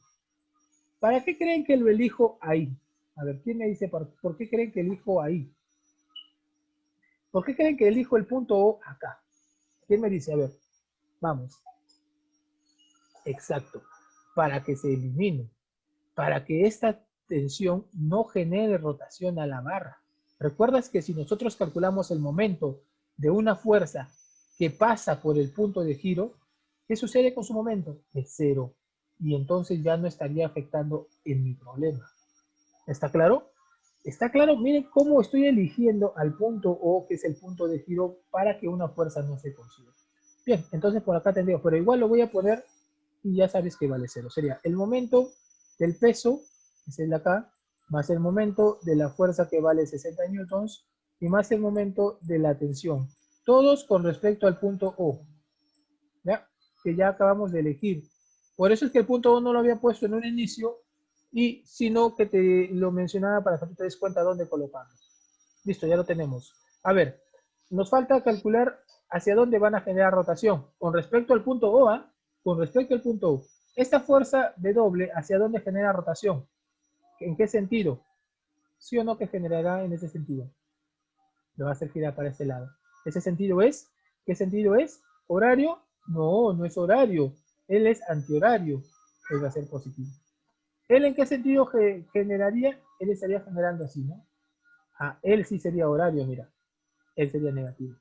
¿Para qué creen que lo elijo ahí? A ver, ¿quién me dice por qué creen que elijo ahí? ¿Por qué creen que elijo el punto O acá? ¿Quién me dice? A ver, vamos. Exacto. Para que se elimine. Para que esta tensión no genere rotación a la barra. ¿Recuerdas que si nosotros calculamos el momento de una fuerza que pasa por el punto de giro, ¿qué sucede con su momento? Es cero. Y entonces ya no estaría afectando en mi problema. ¿Está claro? Está claro, miren cómo estoy eligiendo al punto O, que es el punto de giro, para que una fuerza no se consiga. Bien, entonces por acá tendría, pero igual lo voy a poner y ya sabes que vale cero. Sería el momento del peso, que es el de acá, más el momento de la fuerza que vale 60 newtons y más el momento de la tensión. Todos con respecto al punto O, ¿ya? Que ya acabamos de elegir. Por eso es que el punto O no lo había puesto en un inicio, y sino que te lo mencionaba para que tú te des cuenta dónde colocarlo. Listo, ya lo tenemos. A ver, nos falta calcular hacia dónde van a generar rotación. Con respecto al punto O, con respecto al punto O. Esta fuerza de doble, ¿hacia dónde genera rotación? ¿En qué sentido? ¿Sí o no que generará en ese sentido? Lo va a hacer girar para este lado. ¿Ese sentido es? ¿Qué sentido es? ¿Horario? No, no es horario. Él es antihorario. Él va a ser positivo. ¿Él en qué sentido generaría? Él estaría generando así, ¿no? Él sí sería horario, mira. Él sería negativo.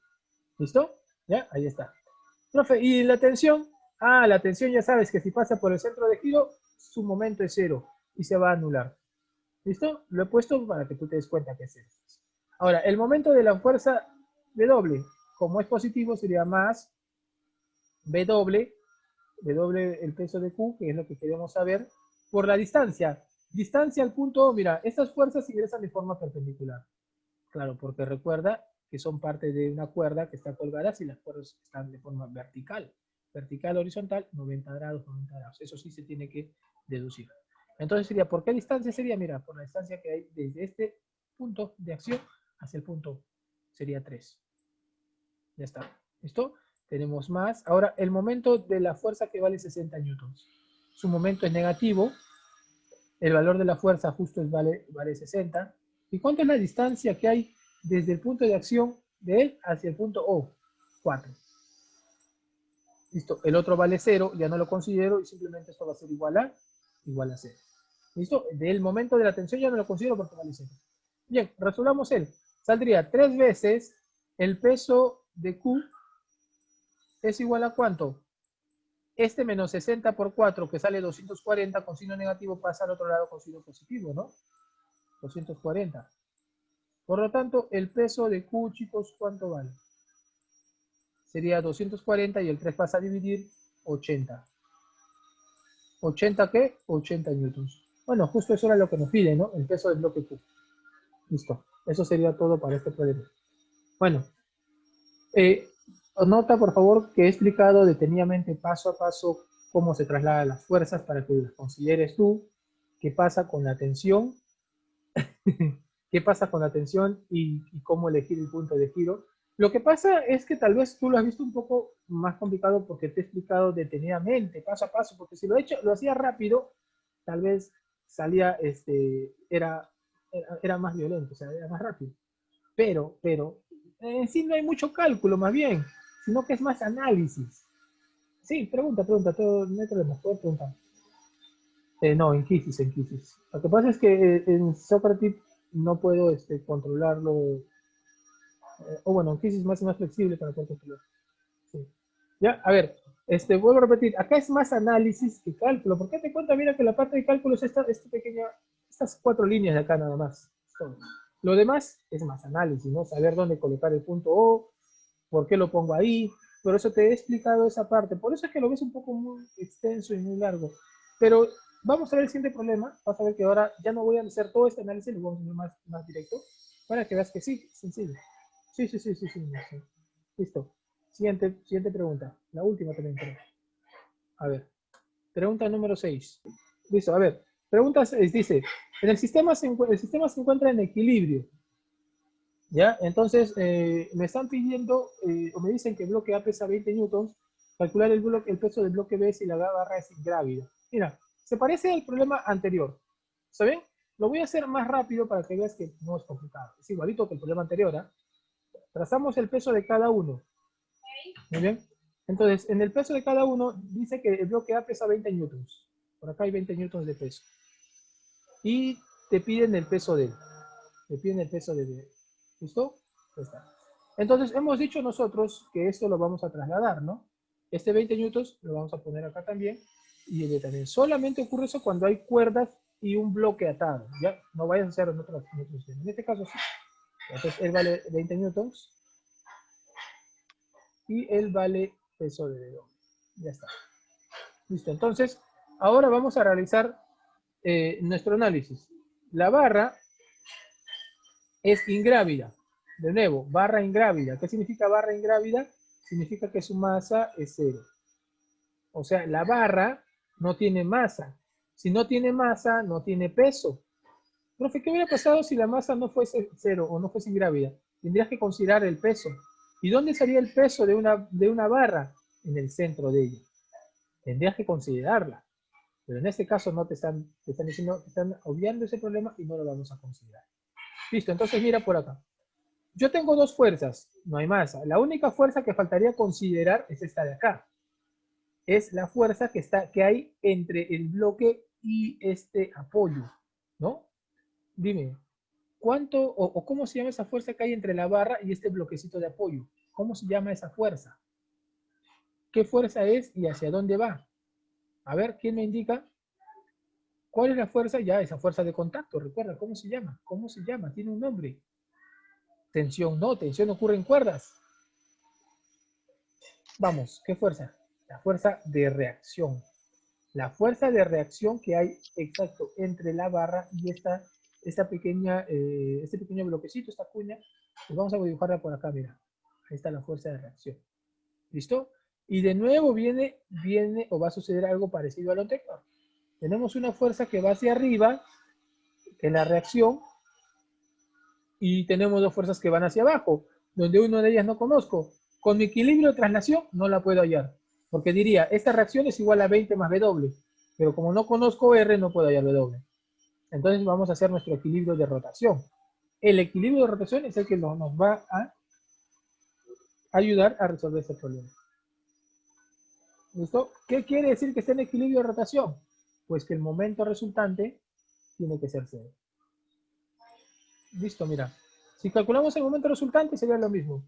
¿Listo? ¿Ya? Ahí está. Profe, ¿y la tensión? La tensión ya sabes que si pasa por el centro de giro, su momento es cero y se va a anular. ¿Listo? Lo he puesto para que tú te des cuenta que es cero. Ahora, el momento de la fuerza de doble, como es positivo, sería más B doble W el peso de Q, que es lo que queremos saber, por la distancia. Distancia al punto O, mira, estas fuerzas ingresan de forma perpendicular. Claro, porque recuerda que son parte de una cuerda que está colgada si las cuerdas están de forma vertical. Vertical, horizontal, 90 grados, 90 grados. Eso sí se tiene que deducir. Entonces sería, ¿por qué distancia sería? Mira, por la distancia que hay desde este punto de acción hacia el punto O. Sería 3. Ya está. ¿Listo? Tenemos más. Ahora, el momento de la fuerza que vale 60 newtons. Su momento es negativo. El valor de la fuerza justo es vale 60. ¿Y cuánto es la distancia que hay desde el punto de acción de él hacia el punto O? 4. Listo. El otro vale 0, ya no lo considero y simplemente esto va a ser igual a 0. ¿Listo? Del momento de la tensión ya no lo considero porque vale 0. Bien, resolvamos él. Saldría 3 veces el peso de Q es igual a ¿cuánto? Este menos 60 por 4, que sale 240, con signo negativo pasa al otro lado con signo positivo, ¿no? 240. Por lo tanto, el peso de Q, chicos, ¿cuánto vale? Sería 240 y el 3 pasa a dividir 80. ¿80 qué? 80 newtons. Bueno, justo eso era lo que nos pide, ¿no? El peso del bloque Q. Listo. Eso sería todo para este problema. Bueno, nota por favor que he explicado detenidamente paso a paso cómo se trasladan las fuerzas para que las consideres tú, qué pasa con la tensión, qué pasa con la tensión y cómo elegir el punto de giro. Lo que pasa es que tal vez tú lo has visto un poco más complicado porque te he explicado detenidamente, paso a paso, porque si lo hacía rápido, tal vez salía, era más violento, o sea, era más rápido. Pero, en sí no hay mucho cálculo más bien, sino que es más análisis. Sí, pregunta, todo, no hay problema, puedes preguntar. No, en Quizzes. Lo que pasa es que en Socrates no puedo controlarlo. O bueno, en Quizzes es más flexible para poder controlar. Sí. Ya, a ver, vuelvo a repetir, acá es más análisis que cálculo. ¿Por qué te cuenta? Mira que la parte de cálculo es esta pequeña, estas 4 líneas de acá nada más. Lo demás es más análisis, ¿no? Saber dónde colocar el punto O, por qué lo pongo ahí. Por eso te he explicado esa parte. Por eso es que lo ves un poco muy extenso y muy largo. Pero vamos a ver el siguiente problema. Vas a ver que ahora ya no voy a hacer todo este análisis, lo vamos a hacer más directo, para que veas que sí, sencillo. Sí. Listo. Siguiente pregunta. La última también, creo. A ver. Pregunta número 6. Listo, a ver. Pregunta 6 dice, el sistema se encuentra en equilibrio. ¿Ya? Entonces, me están pidiendo, o me dicen que el bloque A pesa 20 newtons, calcular el peso del bloque B si la barra es ingrávida. Mira, se parece al problema anterior. ¿Está bien? Lo voy a hacer más rápido para que veas que no es complicado. Es igualito que el problema anterior. ¿Eh? Trazamos el peso de cada uno. Muy bien. Entonces, en el peso de cada uno, dice que el bloque A pesa 20 newtons. Por acá hay 20 newtons de peso. Y te piden el peso de él. Te piden el peso de él. ¿Listo? Ya está. Entonces, hemos dicho nosotros que esto lo vamos a trasladar, ¿no? Este 20 newtons lo vamos a poner acá también. Y el de también. Solamente ocurre eso cuando hay cuerdas y un bloque atado. ¿Ya? No vayas a hacer en otro sistema. En este caso sí. Entonces, él vale 20 newtons. Y él vale peso de W. Ya está. Listo. Entonces, ahora vamos a realizar nuestro análisis. La barra es ingrávida. De nuevo, barra ingrávida. ¿Qué significa barra ingrávida? Significa que su masa es 0. O sea, la barra no tiene masa. Si no tiene masa, no tiene peso. Profe, ¿qué hubiera pasado si la masa no fuese 0 o no fuese ingrávida? Tendrías que considerar el peso. ¿Y dónde estaría el peso de una barra? En el centro de ella. Tendrías que considerarla. Pero en este caso no te están diciendo, te están obviando ese problema y no lo vamos a considerar. Listo, entonces mira por acá. Yo tengo dos fuerzas, no hay masa. La única fuerza que faltaría considerar es esta de acá. Es la fuerza que hay entre el bloque y este apoyo, ¿no? Dime, ¿cuánto o cómo se llama esa fuerza que hay entre la barra y este bloquecito de apoyo? ¿Cómo se llama esa fuerza? ¿Qué fuerza es y hacia dónde va? A ver, ¿quién me indica? ¿Cuál es la fuerza? Ya, esa fuerza de contacto, recuerda, ¿cómo se llama? ¿Cómo se llama? Tiene un nombre. Tensión, no, tensión ocurre en cuerdas. Vamos, ¿qué fuerza? La fuerza de reacción. La fuerza de reacción que hay, exacto, entre la barra y esta pequeña, este pequeño bloquecito, esta cuña, pues vamos a dibujarla por acá, mira. Ahí está la fuerza de reacción. ¿Listo? Y de nuevo viene o va a suceder algo parecido a lo anterior. Tenemos una fuerza que va hacia arriba, que es la reacción, y tenemos dos fuerzas que van hacia abajo, donde una de ellas no conozco. Con mi equilibrio de traslación no la puedo hallar, porque diría, esta reacción es igual a 20 más W, pero como no conozco R, no puedo hallar W. Entonces vamos a hacer nuestro equilibrio de rotación. El equilibrio de rotación es el que nos va a ayudar a resolver este problema. ¿Listo? ¿Qué quiere decir que esté en equilibrio de rotación? Pues que el momento resultante tiene que ser cero. Listo, mira. Si calculamos el momento resultante sería lo mismo.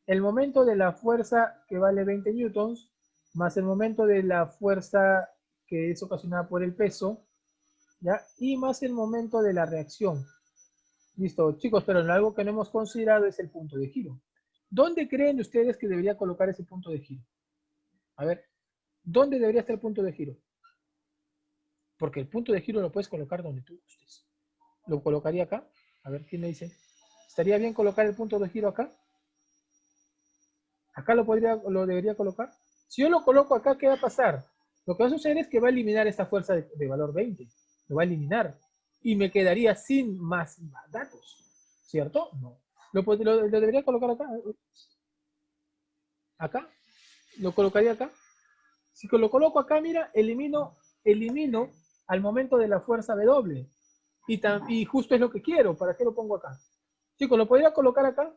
El momento de la fuerza que vale 20 newtons más el momento de la fuerza que es ocasionada por el peso, ¿ya? Y más el momento de la reacción. Listo, chicos, pero algo que no hemos considerado es el punto de giro. ¿Dónde creen ustedes que debería colocar ese punto de giro? A ver, ¿dónde debería estar el punto de giro? Porque el punto de giro lo puedes colocar donde tú gustes. ¿Lo colocaría acá? A ver, ¿quién me dice? ¿Estaría bien colocar el punto de giro acá? ¿Acá lo debería colocar? Si yo lo coloco acá, ¿qué va a pasar? Lo que va a suceder es que va a eliminar esta fuerza de valor 20. Lo va a eliminar. Y me quedaría sin más datos. ¿Cierto? No. ¿Lo debería colocar acá? ¿Acá? ¿Lo colocaría acá? Si lo coloco acá, mira, elimino al momento de la fuerza W. Y justo es lo que quiero. ¿Para qué lo pongo acá? Chicos, ¿lo podría colocar acá?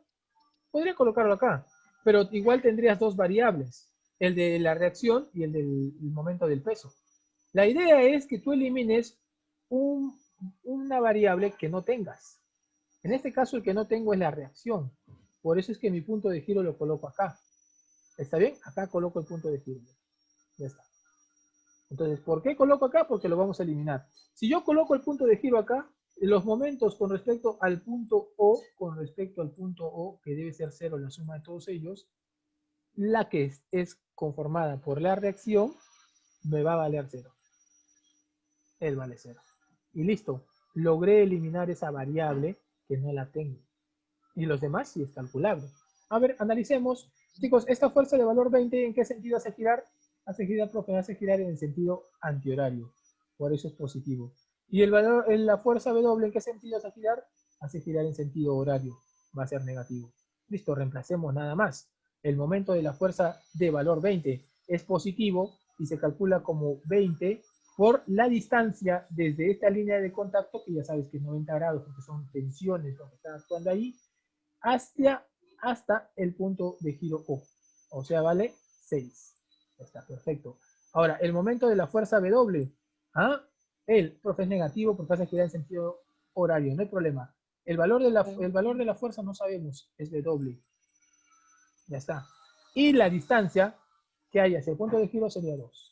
Podría colocarlo acá, pero igual tendrías dos variables, el de la reacción y el del momento del peso. La idea es que tú elimines una variable que no tengas. En este caso el que no tengo es la reacción. Por eso es que mi punto de giro lo coloco acá. ¿Está bien? Acá coloco el punto de giro. Ya está. Entonces, ¿por qué coloco acá? Porque lo vamos a eliminar. Si yo coloco el punto de giro acá, los momentos con respecto al punto O, que debe ser 0 la suma de todos ellos, la que es conformada por la reacción, me va a valer 0. Él vale 0. Y listo. Logré eliminar esa variable que no la tengo. Y los demás sí es calculable. A ver, analicemos. Chicos, esta fuerza de valor 20, ¿en qué sentido hace girar? Hace girar, profe, hace girar en el sentido antihorario. Por eso es positivo. ¿Y la fuerza W en qué sentido hace girar? Hace girar en sentido horario. Va a ser negativo. Listo, reemplacemos nada más. El momento de la fuerza de valor 20 es positivo y se calcula como 20 por la distancia desde esta línea de contacto, que ya sabes que es 90 grados porque son tensiones lo que están actuando ahí, hasta el punto de giro O. O sea, vale 6. Está perfecto. Ahora, el momento de la fuerza W. ¿Ah? Profe, es negativo porque hace girar en sentido horario. No hay problema. El valor de la fuerza no sabemos. Es W. Ya está. Y la distancia que hay hacia el punto de giro sería 2.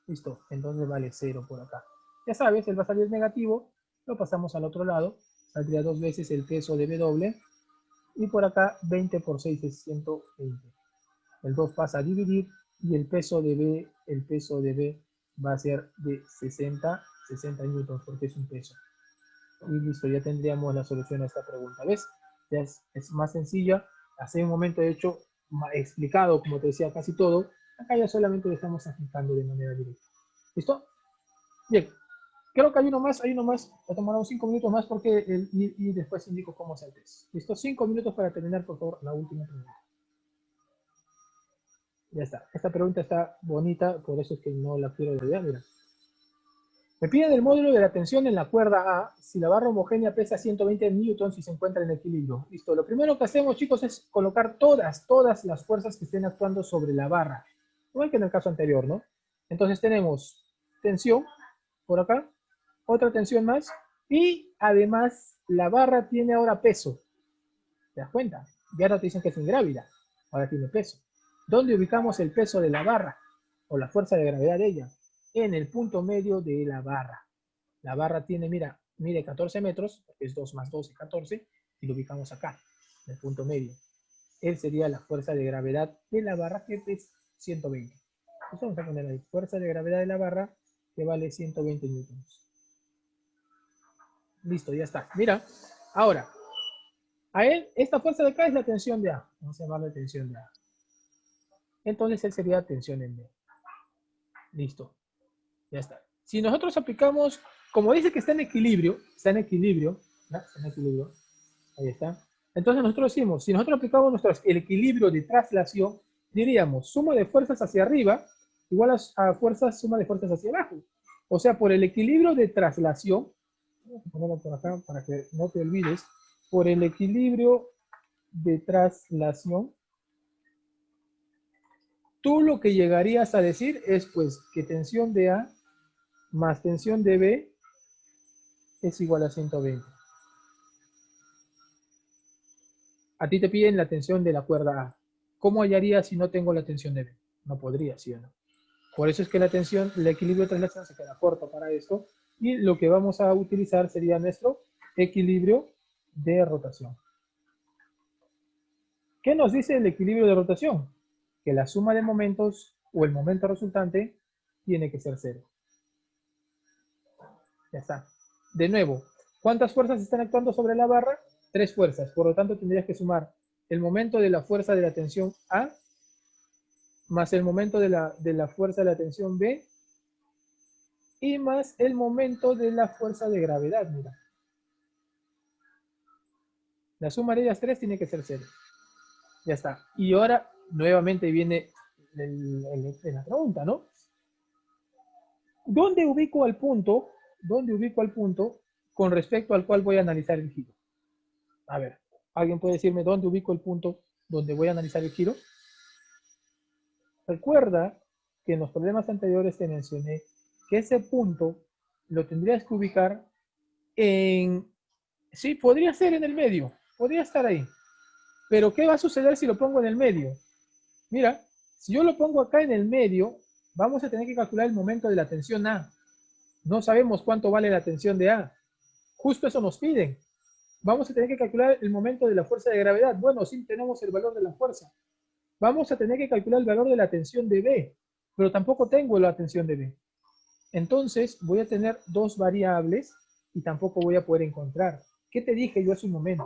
Listo. Entonces vale 0 por acá. Ya sabes, él va a salir negativo. Lo pasamos al otro lado. Saldría 2 veces el peso de W. Y por acá 20 por 6 es 120. El 2 pasa a dividir y el peso de B va a ser de 60 newtons porque es un peso. Y listo, ya tendríamos la solución a esta pregunta. ¿Ves? Ya es más sencilla. Hace un momento, de hecho, explicado, como te decía, casi todo. Acá ya solamente lo estamos aplicando de manera directa. ¿Listo? Bien. Creo que hay uno más. Va a tomar unos 5 minutos más porque y después indico cómo se hace. ¿Listo? 5 minutos para terminar, por favor, la última pregunta. Ya está. Esta pregunta está bonita, por eso es que no la quiero olvidar. Mira. Me piden el módulo de la tensión en la cuerda A si la barra homogénea pesa 120 newtons y se encuentra en equilibrio. Listo. Lo primero que hacemos, chicos, es colocar todas las fuerzas que estén actuando sobre la barra. Igual que en el caso anterior, ¿no? Entonces tenemos tensión por acá, otra tensión más, y además la barra tiene ahora peso. ¿Te das cuenta? Ya no te dicen que es ingrávida, ahora tiene peso. ¿Dónde ubicamos el peso de la barra? O la fuerza de gravedad de ella. En el punto medio de la barra. La barra tiene, mira, mide 14 metros, porque es 2 más 2 y 14, y lo ubicamos acá, en el punto medio. Él sería la fuerza de gravedad de la barra, que es 120. Entonces vamos a poner ahí, fuerza de gravedad de la barra que vale 120 newtons. Listo, ya está. Mira, ahora, a él, esta fuerza de acá es la tensión de A. Vamos a llamarla tensión de A. Entonces él sería tensión en B. Listo, ya está. Si nosotros aplicamos, como dice que está en equilibrio, ¿no? Está en equilibrio, ahí está. Entonces nosotros decimos, si nosotros aplicamos el equilibrio de traslación, diríamos suma de fuerzas hacia arriba igual a fuerzas, suma de fuerzas hacia abajo. O sea, por el equilibrio de traslación, vamos a ponerlo por acá para que no te olvides, por el equilibrio de traslación, tú lo que llegarías a decir es pues que tensión de A más tensión de B es igual a 120. A ti te piden la tensión de la cuerda A. ¿Cómo hallaría si no tengo la tensión de B? No podría, ¿sí o no? Por eso es que la tensión, el equilibrio de traslación se queda corto para esto. Y lo que vamos a utilizar sería nuestro equilibrio de rotación. ¿Qué nos dice el equilibrio de rotación? Que la suma de momentos o el momento resultante tiene que ser cero. Ya está. De nuevo, ¿cuántas fuerzas están actuando sobre la barra? 3 fuerzas. Por lo tanto, tendrías que sumar el momento de la fuerza de la tensión A más el momento de la fuerza de la tensión B y más el momento de la fuerza de gravedad. Mira. La suma de ellas 3 tiene que ser 0. Ya está. Y ahora nuevamente viene la pregunta, ¿no? ¿Dónde ubico al punto? ¿Dónde ubico al punto con respecto al cual voy a analizar el giro? A ver, ¿alguien puede decirme dónde ubico el punto donde voy a analizar el giro? Recuerda que en los problemas anteriores te mencioné que ese punto lo tendrías que ubicar en... Sí, podría ser en el medio, podría estar ahí. Pero ¿qué va a suceder si lo pongo en el medio? Mira, si yo lo pongo acá en el medio, vamos a tener que calcular el momento de la tensión A. No sabemos cuánto vale la tensión de A. Justo eso nos piden. Vamos a tener que calcular el momento de la fuerza de gravedad. Bueno, sí tenemos el valor de la fuerza. Vamos a tener que calcular el valor de la tensión de B, pero tampoco tengo la tensión de B. Entonces voy a tener dos variables y tampoco voy a poder encontrar. ¿Qué te dije yo hace un momento?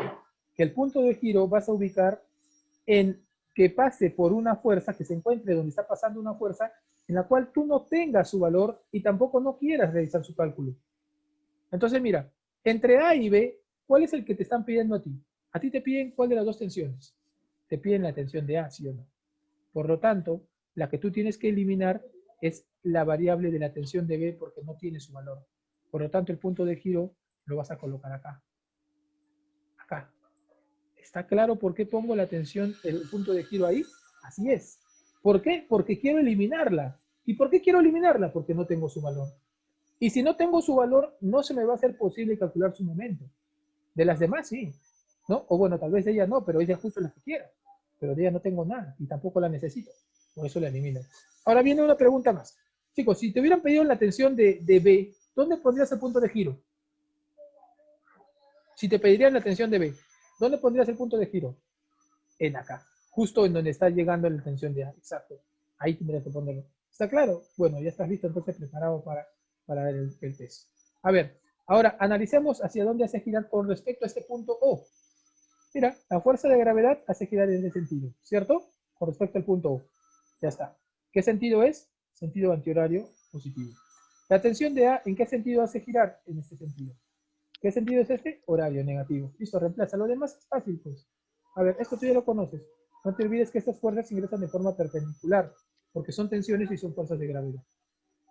Que el punto de giro vas a ubicar en que pase por una fuerza, que se encuentre donde está pasando una fuerza, en la cual tú no tengas su valor y tampoco no quieras realizar su cálculo. Entonces mira, entre A y B, ¿cuál es el que te están pidiendo a ti? A ti te piden cuál de las dos tensiones. Te piden la tensión de A, ¿sí o no? Por lo tanto, la que tú tienes que eliminar es la variable de la tensión de B porque no tiene su valor. Por lo tanto, el punto de giro lo vas a colocar acá. Acá. ¿Está claro por qué pongo la tensión, el punto de giro ahí? Así es. ¿Por qué? Porque quiero eliminarla. ¿Y por qué quiero eliminarla? Porque no tengo su valor. Y si no tengo su valor, no se me va a hacer posible calcular su momento. De las demás, sí. ¿No? O bueno, tal vez de ella no, pero ella justo la que quiera. Pero de ella no tengo nada y tampoco la necesito. Por eso la elimino. Ahora viene una pregunta más. Chicos, si te hubieran pedido la tensión de B, ¿dónde pondrías el punto de giro? Si te pedirían la tensión de B, ¿dónde pondrías el punto de giro? En acá, justo en donde está llegando la tensión de A. Exacto. Ahí tendrías que ponerlo. ¿Está claro? Bueno, ya estás listo entonces preparado para ver el test. A ver, ahora analicemos hacia dónde hace girar con respecto a este punto O. Mira, la fuerza de gravedad hace girar en ese sentido, ¿cierto? Con respecto al punto O. Ya está. ¿Qué sentido es? Sentido antihorario positivo. La tensión de A, ¿en qué sentido hace girar? En este sentido. ¿Qué sentido es este? Horario negativo. Listo, reemplaza. Lo demás es fácil, pues. A ver, esto tú ya lo conoces. No te olvides que estas fuerzas ingresan de forma perpendicular, porque son tensiones y son fuerzas de gravedad.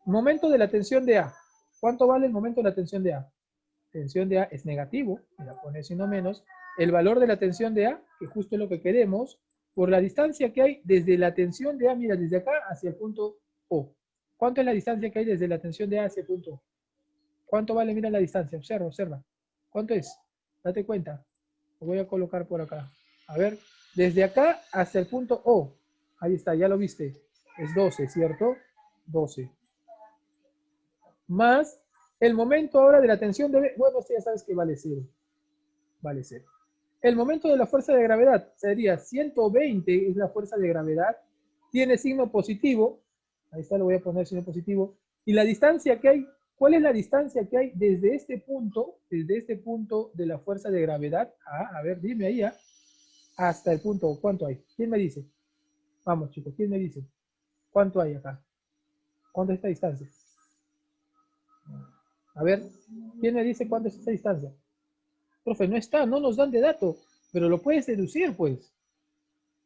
Momento de la tensión de A. ¿Cuánto vale el momento de la tensión de A? Tensión de A es negativo, me la pone sino menos. El valor de la tensión de A, que justo es lo que queremos, por la distancia que hay desde la tensión de A, mira, desde acá hacia el punto O. ¿Cuánto es la distancia que hay desde la tensión de A hacia el punto O? ¿Cuánto vale? Mira la distancia, observa, observa. ¿Cuánto es? Date cuenta. Lo voy a colocar por acá. A ver, desde acá hasta el punto O. Ahí está, ya lo viste. Es 12, ¿cierto? 12. Más el momento ahora de la tensión de B. Bueno, ya sabes que vale 0. Vale 0. El momento de la fuerza de gravedad sería 120, es la fuerza de gravedad. Tiene signo positivo. Ahí está, lo voy a poner signo positivo. Y la distancia que hay, ¿cuál es la distancia que hay desde este punto de la fuerza de gravedad? A ver, dime ahí, hasta el punto, ¿cuánto hay? ¿Quién me dice? Vamos, chicos, ¿quién me dice? ¿Cuánto hay acá? ¿Cuánto es esta distancia? A ver, ¿quién me dice cuánto es esta distancia? Profe, no está, no nos dan de dato, pero lo puedes deducir, pues.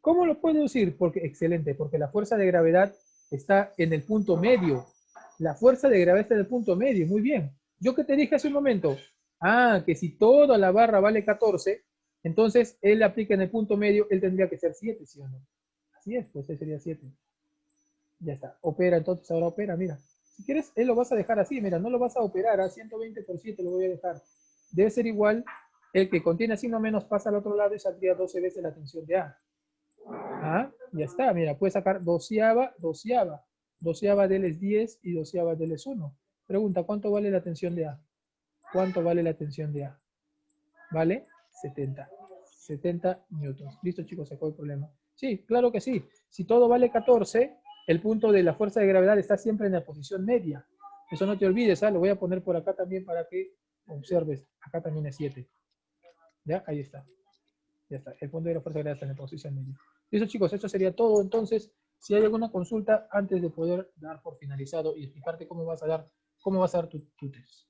¿Cómo lo puedes deducir? Porque, excelente, porque la fuerza de gravedad está en el punto medio. La fuerza de gravedad está en el punto medio, muy bien. ¿Yo qué te dije hace un momento? Ah, que si toda la barra vale 14, entonces él aplica en el punto medio, él tendría que ser 7, ¿sí o no? Así es, pues él sería 7. Ya está, opera, entonces ahora opera, mira. Si quieres, él lo vas a dejar así, mira, no lo vas a operar, a 120 por 7 lo voy a dejar. Debe ser igual, el que contiene signo menos pasa al otro lado y saldría 12 veces la tensión de A. Ah, ya está, mira, puedes sacar doceava, doceava. Doceava de él es 10 y doceava de él es 1. Pregunta, ¿cuánto vale la tensión de A? ¿Cuánto vale la tensión de A? ¿Vale? 70. 70 newtons. Listo, chicos, se fue el problema. Sí, claro que sí. Si todo vale 14, el punto de la fuerza de gravedad está siempre en la posición media. Eso no te olvides, ¿ah? Lo voy a poner por acá también para que observes. Acá también es 7. ¿Ya? Ahí está. Ya está. El punto de la fuerza de gravedad está en la posición media. Listo, chicos, esto sería todo. Entonces, si hay alguna consulta, antes de poder dar por finalizado y explicarte cómo vas a dar tu test.